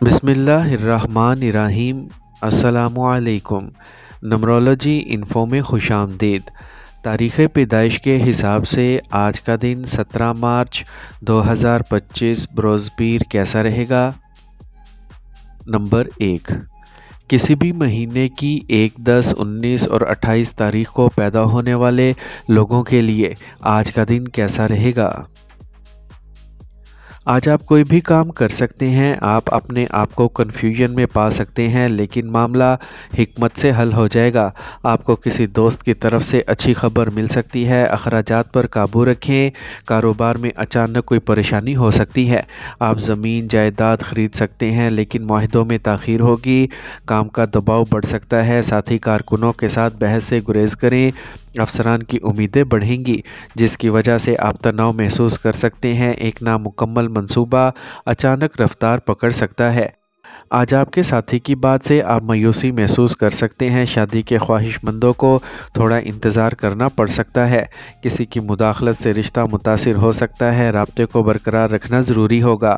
بسم اللہ الرحمن الرحیم۔ السلام علیکم۔ نمرولوجی انفو میں خوش آمدید۔ تاریخ پیدائش کے حساب سے آج کا دن 17 مارچ 2025 بروز پیر کیسا رہے گا؟ نمبر 1، کسی بھی مہینے کی 1، 10، 19 اور 28 تاریخ کو پیدا ہونے والے لوگوں کے لیے آج کا دن کیسا رہے گا؟ آج آپ کوئی بھی کام کر سکتے ہیں، آپ اپنے آپ کو کنفیوژن میں پا سکتے ہیں، لیکن معاملہ حکمت سے حل ہو جائے گا۔ آپ کو کسی دوست کی طرف سے اچھی خبر مل سکتی ہے۔ اخراجات پر قابو رکھیں۔ کاروبار میں اچانک کوئی پریشانی ہو سکتی ہے۔ آپ زمین جائیداد خرید سکتے ہیں، لیکن معاہدوں میں تاخیر ہوگی۔ کام کا دباؤ بڑھ سکتا ہے۔ ساتھی کارکنوں کے ساتھ بحث سے گریز کریں۔ افسران کی امیدیں بڑھیں گی، جس کی وجہ سے آپ تناؤ محسوس کر سکتے ہیں۔ ایک نامکمل منصوبہ اچانک رفتار پکڑ سکتا ہے۔ آج آپ کے ساتھی کی بات سے آپ مایوسی محسوس کر سکتے ہیں۔ شادی کے خواہش مندوں کو تھوڑا انتظار کرنا پڑ سکتا ہے۔ کسی کی مداخلت سے رشتہ متاثر ہو سکتا ہے۔ رابطے کو برقرار رکھنا ضروری ہوگا۔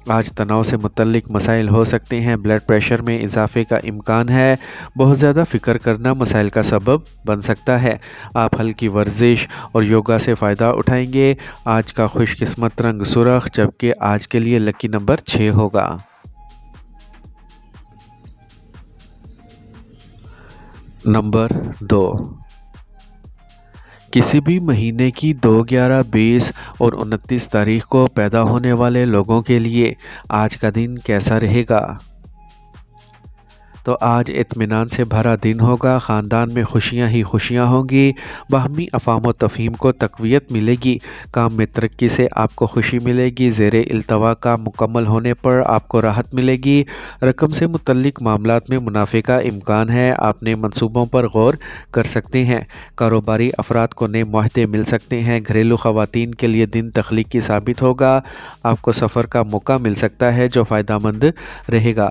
آج تناؤ سے متعلق مسائل ہو سکتے ہیں۔ بلڈ پریشر میں اضافے کا امکان ہے۔ بہت زیادہ فکر کرنا مسائل کا سبب بن سکتا ہے۔ آپ ہلکی ورزش اور یوگا سے فائدہ اٹھائیں گے۔ آج کا خوش قسمت رنگ سرخ، جبکہ آج کے لیے لکی نمبر 6 ہوگا۔ نمبر 2، کسی بھی مہینے کی 2، 11، 20 اور 29 تاریخ کو پیدا ہونے والے لوگوں کے لیے آج کا دن کیسا رہے گا؟ تو آج اطمینان سے بھرا دن ہوگا۔ خاندان میں خوشیاں ہی خوشیاں ہوں گی۔ باہمی افہام و تفہیم کو تقویت ملے گی۔ کام میں ترقی سے آپ کو خوشی ملے گی۔ زیر التوا کا مکمل ہونے پر آپ کو راحت ملے گی۔ رقم سے متعلق معاملات میں منافع کا امکان ہے۔ آپ نئے منصوبوں پر غور کر سکتے ہیں۔ کاروباری افراد کو نئے معاہدے مل سکتے ہیں۔ گھریلو خواتین کے لیے دن تخلیقی ثابت ہوگا۔ آپ کو سفر کا موقع مل سکتا ہے جو فائدہ مند رہے گا۔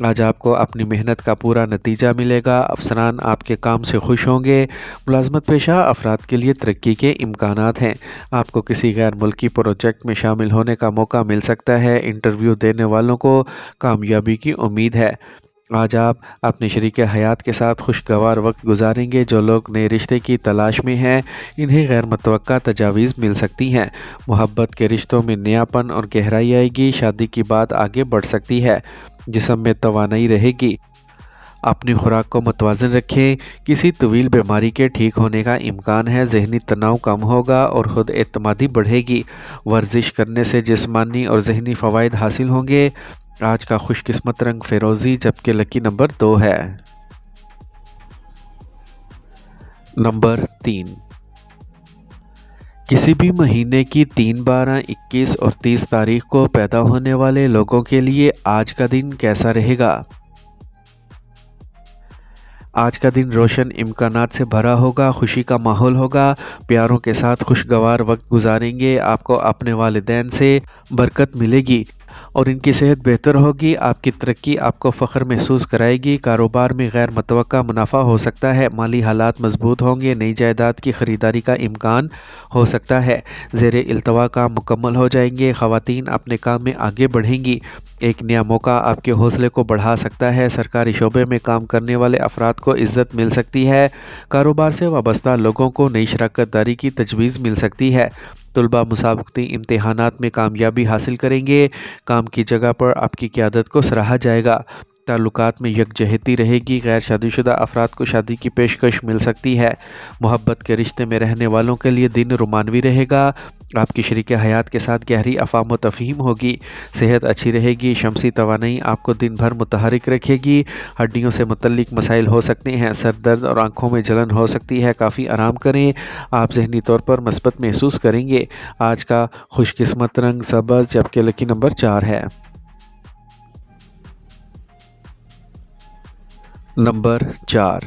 آج آپ کو اپنی محنت کا پورا نتیجہ ملے گا۔ افسران آپ کے کام سے خوش ہوں گے۔ ملازمت پیشہ افراد کے لیے ترقی کے امکانات ہیں۔ آپ کو کسی غیر ملکی پروجیکٹ میں شامل ہونے کا موقع مل سکتا ہے۔ انٹرویو دینے والوں کو کامیابی کی امید ہے۔ آج آپ اپنے شریک حیات کے ساتھ خوشگوار وقت گزاریں گے۔ جو لوگ نئے رشتے کی تلاش میں ہیں، انہیں غیر متوقع تجاویز مل سکتی ہیں۔ محبت کے رشتوں میں نیا پن اور گہرائی آئے گی۔ شادی کی بات آگے بڑھ سکتی ہے۔ جسم میں توانائی رہے گی۔ اپنی خوراک کو متوازن رکھیں۔ کسی طویل بیماری کے ٹھیک ہونے کا امکان ہے۔ ذہنی تناؤ کم ہوگا اور خود اعتمادی بڑھے گی۔ ورزش کرنے سے جسمانی اور ذہنی فوائد حاصل ہوں گے۔ آج کا خوش قسمت رنگ فیروزی، جبکہ لکی نمبر 2 ہے۔ نمبر 3، کسی بھی مہینے کی 3، 12، 21 اور 30 تاریخ کو پیدا ہونے والے لوگوں کے لیے آج کا دن کیسا رہے گا؟ آج کا دن روشن امکانات سے بھرا ہوگا۔ خوشی کا ماحول ہوگا۔ پیاروں کے ساتھ خوشگوار وقت گزاریں گے۔ آپ کو اپنے والدین سے برکت ملے گی اور ان کی صحت بہتر ہوگی۔ آپ کی ترقی آپ کو فخر محسوس کرائے گی۔ کاروبار میں غیر متوقع منافع ہو سکتا ہے۔ مالی حالات مضبوط ہوں گے۔ نئی جائیداد کی خریداری کا امکان ہو سکتا ہے۔ زیر التوا کام مکمل ہو جائیں گے۔ خواتین اپنے کام میں آگے بڑھیں گی۔ ایک نیا موقع آپ کے حوصلے کو بڑھا سکتا ہے۔ سرکاری شعبے میں کام کرنے والے افراد کو عزت مل سکتی ہے۔ کاروبار سے وابستہ لوگوں کو نئی شراکت داری کی تجویز مل سکتی ہے۔ طلباء مسابقتی امتحانات میں کامیابی حاصل کریں گے۔ کام کی جگہ پر آپ کی قیادت کو سراہا جائے گا۔ تعلقات میں یکجہتی رہے گی۔ غیر شادی شدہ افراد کو شادی کی پیشکش مل سکتی ہے۔ محبت کے رشتے میں رہنے والوں کے لیے دن رومانوی رہے گا۔ آپ کی شریک حیات کے ساتھ گہری افہام و تفہیم ہوگی۔ صحت اچھی رہے گی۔ شمسی توانائی آپ کو دن بھر متحرک رکھے گی۔ ہڈیوں سے متعلق مسائل ہو سکتے ہیں۔ سر درد اور آنکھوں میں جلن ہو سکتی ہے۔ کافی آرام کریں۔ آپ ذہنی طور پر مثبت محسوس کریں گے۔ آج کا خوش قسمت رنگ سبز، جبکہ لکی نمبر 4 ہے۔ نمبر 4،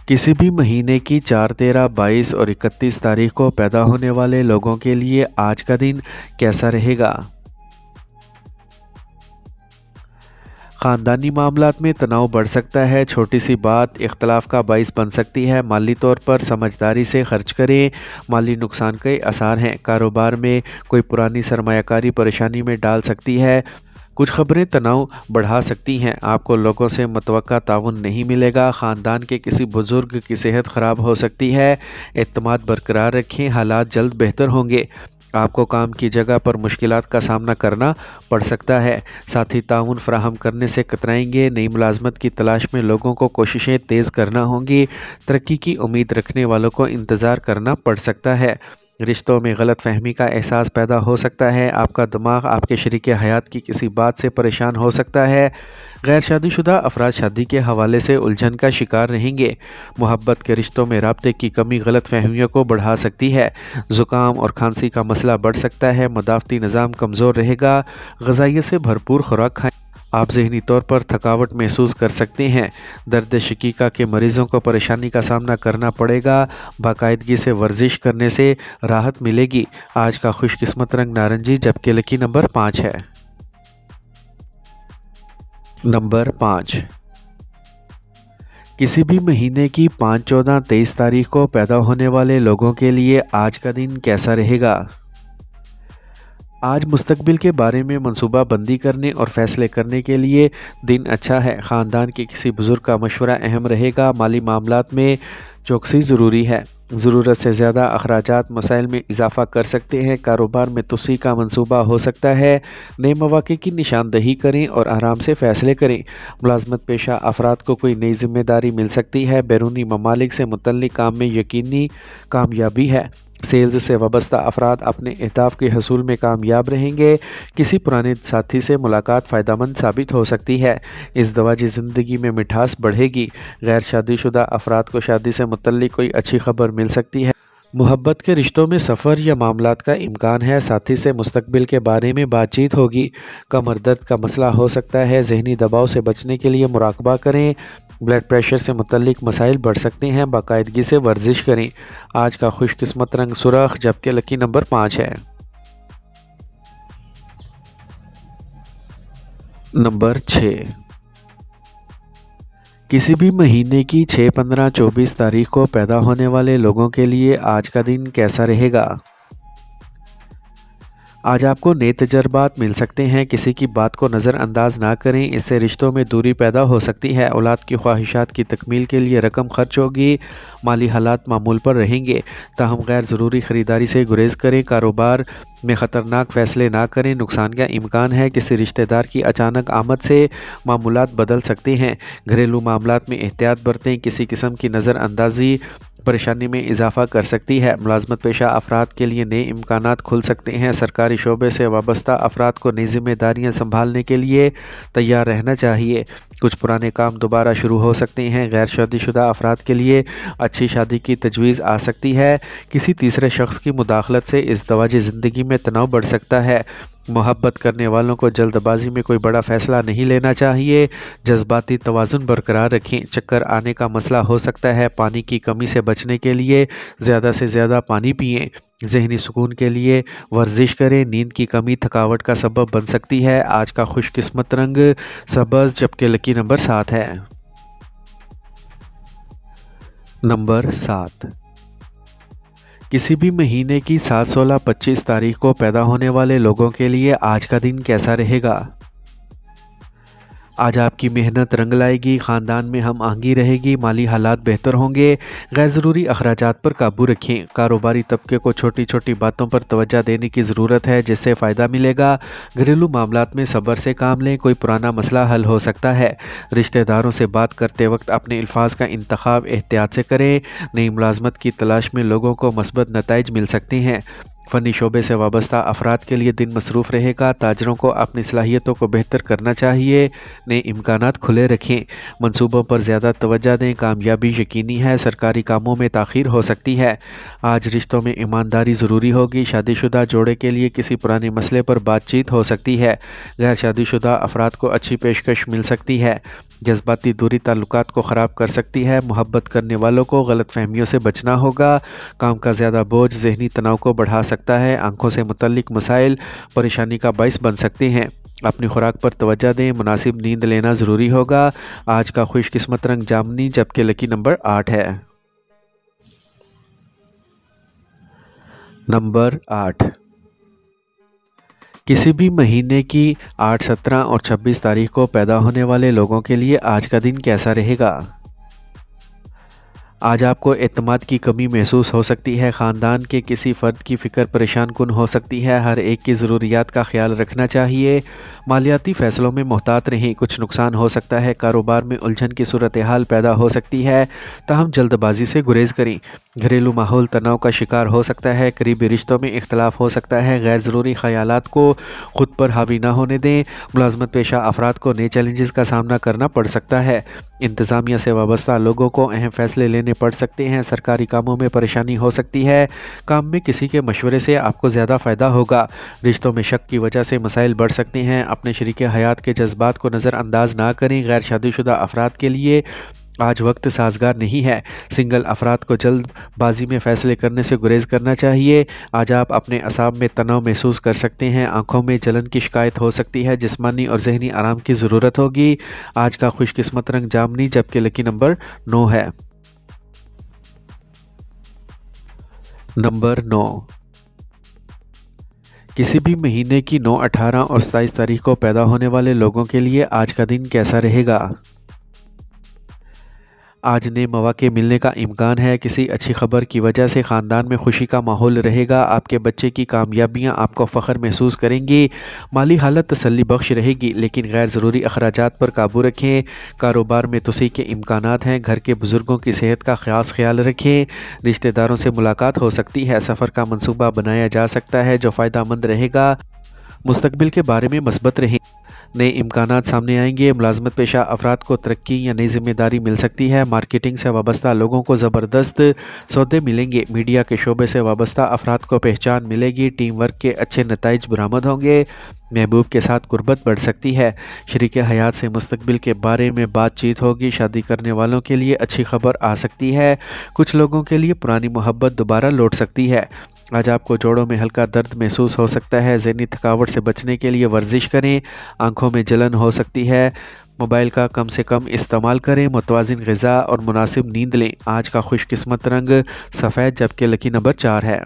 کسی بھی مہینے کی 4، 13، 22 اور 31 تاریخ کو پیدا ہونے والے لوگوں کے لیے آج کا دن کیسا رہے گا؟ خاندانی معاملات میں تناؤ بڑھ سکتا ہے۔ چھوٹی سی بات اختلاف کا باعث بن سکتی ہے۔ مالی طور پر سمجھداری سے خرچ کریں۔ مالی نقصان کے آثار ہیں۔ کاروبار میں کوئی پرانی سرمایہ کاری پریشانی میں ڈال سکتی ہے۔ कुछ खबरें तनाव बढ़ा सकती हैं। आपको लोगों से मुतवक्का ताउन नहीं मिलेगा। ख़ानदान के किसी बुज़ुर्ग की सेहत ख़राब हो सकती है। एतमाद बरकरार रखें, हालात जल्द बेहतर होंगे। आपको काम की जगह पर मुश्किलात का सामना करना पड़ सकता है। साथी ताउन फराहम करने से कतराएंगे। नई मुलाजमत की तलाश में लोगों को कोशिशें तेज़ करना होंगी। तरक्की की उम्मीद रखने वालों को इंतज़ार करना पड़ सकता है। रिश्तों में गलत फहमी का एहसास पैदा हो सकता है। आपका दिमाग आपके शरीके हयात की किसी बात से परेशान हो सकता है। गैर शादीशुदा अफराद शादी के हवाले से उलझन का शिकार रहेंगे। मोहब्बत के रिश्तों में राब्ते की कमी गलत फहमियों को बढ़ा सकती है। ज़ुकाम और खांसी का मसला बढ़ सकता है। मदाफ़ती निज़ाम कमज़ोर रहेगा। ग़िज़ाइयत से भरपूर खुराक खाएं। आप ज़हनी तौर पर थकावट महसूस कर सकते हैं। दर्द शकीका के मरीज़ों को परेशानी का सामना करना पड़ेगा। बाकायदगी से वर्जिश करने से राहत मिलेगी। आज का खुशकिस्मत रंग नारंगी, जबकि लकी नंबर 5 है। नंबर 5, किसी भी महीने की 5, 14, 23 तारीख को पैदा होने वाले लोगों के लिए आज का दिन कैसा रहेगा? आज मुस्तकबिल के बारे में मनसूबा बंदी करने और फ़ैसले करने के लिए दिन अच्छा है। ख़ानदान के किसी बुज़ुर्ग का मशवरा अहम रहेगा। माली मामलात में चौकसी ज़रूरी है। ज़रूरत से ज़्यादा अखराजात मसाइल में इजाफ़ा कर सकते हैं। कारोबार में तोसी का मंसूबा हो सकता है। नए मौक़े की निशानदही करें और आराम से फ़ैसले करें। मुलाज़मत पेशा अफराद को कोई नई ज़िम्मेदारी मिल सकती है। बैरूनी ममालिक से मुतल्लिक़ काम में यकीनी कामयाबी है। सेल्स से वाबस्ता अफराद अपने अहदाफ के हसूल में कामयाब रहेंगे। किसी पुराने साथी से मुलाकात फ़ायदेमंद साबित हो सकती है। इस दवाजी ज़िंदगी में मिठास बढ़ेगी। गैर शादीशुदा अफराद को शादी से मुतल्लिक़ कोई अच्छी खबर मिल सकती है। मोहब्बत के रिश्तों में सफ़र या मामलात का इम्कान है। साथी से मुस्तकबिल के बारे में बातचीत होगी। कमर दर्द का मसला हो सकता है। ज़हनी दबाव से बचने के लिए मुराकबा करें। ब्लड प्रेशर से मुतल्लिक़ मसाइल बढ़ सकते हैं। बाकायदगी से वर्जिश करें। आज का खुशकिस्मत रंग सुरख, जबकि लकी नंबर 5 है। नंबर 6, किसी भी महीने की 6, 15, 24 तारीख को पैदा होने वाले लोगों के लिए आज का दिन कैसा रहेगा? आज आपको नए तजर्बात मिल सकते हैं। किसी की बात को नज़रअंदाज ना करें, इससे रिश्तों में दूरी पैदा हो सकती है। औलाद की ख्वाहिशात की तकमील के लिए रकम खर्च होगी। माली हालात मामूल पर रहेंगे। ताहम गैर ज़रूरी ख़रीदारी से गुरेज करें। कारोबार में ख़तरनाक फ़ैसले ना करें, नुकसान का इम्कान है। किसी रिश्तेदार की अचानक आमद से मामूलात बदल सकते हैं। घरेलू मामलात में एहतियात बरतें। किसी किस्म की नज़रअंदाजी परेशानी में इजाफा कर सकती है। मुलाजमत पेशा अफराद के लिए नए इम्कानात खुल सकते हैं। सरकारी शोबे से वाबस्ता अफराद को नई जिम्मेदारियाँ संभालने के लिए तैयार रहना चाहिए। कुछ पुराने काम दोबारा शुरू हो सकते हैं। गैर शादीशुदा अफराद के लिए अच्छी शादी की तजवीज़ आ सकती है। किसी तीसरे शख्स की मुदाखलत से इस दवाजी ज़िंदगी में तनाव बढ़ सकता है। मोहब्बत करने वालों को जल्दबाजी में कोई बड़ा फ़ैसला नहीं लेना चाहिए। जज्बाती तवाज़ुन बरकरार रखें। चक्कर आने का मसला हो सकता है। पानी की कमी से बचने के लिए ज़्यादा से ज़्यादा पानी पिएं। ज़हनी सुकून के लिए वर्जिश करें। नींद की कमी थकावट का सबब बन सकती है। आज का खुशकिस्मत रंग सब्ज़, जबकि लकी नंबर 7 है। नंबर 7, किसी भी महीने की 7, 16, 25 तारीख को पैदा होने वाले लोगों के लिए आज का दिन कैसा रहेगा? आज आपकी मेहनत रंग लाएगी। ख़ानदान में हम आहंगी रहेगी। माली हालात बेहतर होंगे। गैर ज़रूरी अखराजात पर काबू रखें। कारोबारी तबके को छोटी छोटी बातों पर तवज्जो देने की ज़रूरत है, जिससे फ़ायदा मिलेगा। घरेलू मामलात में सब्र से काम लें। कोई पुराना मसला हल हो सकता है। रिश्तेदारों से बात करते वक्त अपने अल्फाज का इंतखाब एहतियात से करें। नई मुलाजमत की तलाश में लोगों को मस्बत नताइज मिल सकते हैं। फ़नी शोबे से वाबस्ता अफराद के लिए दिन मसरूफ़ रहेगा। ताजरों को अपनी सलाहियतों को बेहतर करना चाहिए। नए इम्कानात खुले रखें। मंसूबों पर ज़्यादा तवज्जो दें। कामयाबी यकीनी है। सरकारी कामों में ताख़ीर हो सकती है। आज रिश्तों में ईमानदारी ज़रूरी होगी। शादीशुदा जोड़े के लिए किसी पुराने मसले पर बातचीत हो सकती है। गैर शादीशुदा अफराद को अच्छी पेशकश मिल सकती है। जज्बाती दूरी ताल्लुकात को ख़राब कर सकती है। मोहब्बत करने वालों को गलत फहमियों से बचना होगा। काम का ज़्यादा बोझ ज़हनी तनाव को बढ़ा सकता है। आंखों से मुतल्लिक मसाइल परेशानी का बाइस बन सकते हैं। अपनी खुराक पर तवज्जो दें। मुनासिब नींद लेना ज़रूरी होगा। आज का खुशकिस्मत रंग जामनी, जबकि लकी नंबर 8 है। नंबर 8, किसी भी महीने की 8, 17 और 26 तारीख को पैदा होने वाले लोगों के लिए आज का दिन कैसा रहेगा? आज आपको एतमाद की कमी महसूस हो सकती है। ख़ानदान के किसी फ़र्द की फ़िक्र परेशान कुन हो सकती है। हर एक की ज़रूरियात का ख्याल रखना चाहिए। मालियाती फ़ैसलों में मोहतात रहें, कुछ नुकसान हो सकता है। कारोबार में उलझन की सूरत हाल पैदा हो सकती है, ताहम जल्दबाजी से गुरेज करें। घरेलू माहौल तनाव का शिकार हो सकता है। करीबी रिश्तों में इख्तलाफ हो सकता है। गैर ज़रूरी ख़यालात को ख़ुद पर हावी ना होने दें। मुलाजमत पेशा अफराद को नए चैलेंजेस का सामना करना पड़ सकता है। इंतज़ामिया से वाबस्ता लोगों को अहम फ़ैसले लेने पड़ सकते हैं। सरकारी कामों में परेशानी हो सकती है। काम में किसी के मशवरे से आपको ज़्यादा फ़ायदा होगा। रिश्तों में शक की वजह से मसाइल बढ़ सकते हैं। अपने शरीके हयात के जज्बात को नज़रअंदाज ना करें। गैर शादीशुदा अफराद के लिए आज वक्त साजगार नहीं है। सिंगल अफराद को जल्दबाजी में फ़ैसले करने से गुरेज करना चाहिए। आज आप अपने असाब में तनाव महसूस कर सकते हैं। आंखों में जलन की शिकायत हो सकती है। जिस्मानी और जहनी आराम की ज़रूरत होगी। आज का खुशकिस्मत रंग जामनी, जबकि लकी नंबर 9 है। नंबर 9, किसी भी महीने की 9, 18 और 27 तारीख को पैदा होने वाले लोगों के लिए आज का दिन कैसा रहेगा? आज नए मौके मिलने का इम्कान है। किसी अच्छी खबर की वजह से ख़ानदान में खुशी का माहौल रहेगा। आपके बच्चे की कामयाबियां आपको फ़ख्र महसूस करेंगी। माली हालत तसल्ली बख्श रहेगी, लेकिन गैर ज़रूरी अखराजात पर काबू रखें। कारोबार में तोसी के इम्कानात हैं। घर के बुज़ुर्गों की सेहत का ख़ास ख्याल रखें। रिश्तेदारों से मुलाकात हो सकती है। सफ़र का मंसूबा बनाया जा सकता है जो फ़ायदा मंद रहेगा। मुस्तकबिल के बारे में मस्बत रहें। नए इम्कानात सामने आएंगे। मुलाजमत पेशा अफराद को तरक्की या नई जिम्मेदारी मिल सकती है। मार्केटिंग से वाबस्ता लोगों को ज़बरदस्त सौदे मिलेंगे। मीडिया के शोबे से वाबस्ता अफराद को पहचान मिलेगी। टीम वर्क के अच्छे नताइज बरामद होंगे। महबूब के साथ गुर्बत बढ़ सकती है। शरीके हयात से मुस्तकबिल के बारे में बातचीत होगी। शादी करने वालों के लिए अच्छी खबर आ सकती है। कुछ लोगों के लिए पुरानी मोहब्बत दोबारा लौट सकती है। आज आपको जोड़ों में हल्का दर्द महसूस हो सकता है। ज़हनी थकावट से बचने के लिए वर्जिश करें। आंखों में जलन हो सकती है। मोबाइल का कम से कम इस्तेमाल करें। मुतवाज़िन ग़िज़ा और मुनासिब नींद लें। आज का खुशकिस्मत रंग सफ़ेद, जबकि लकी नंबर 4 है।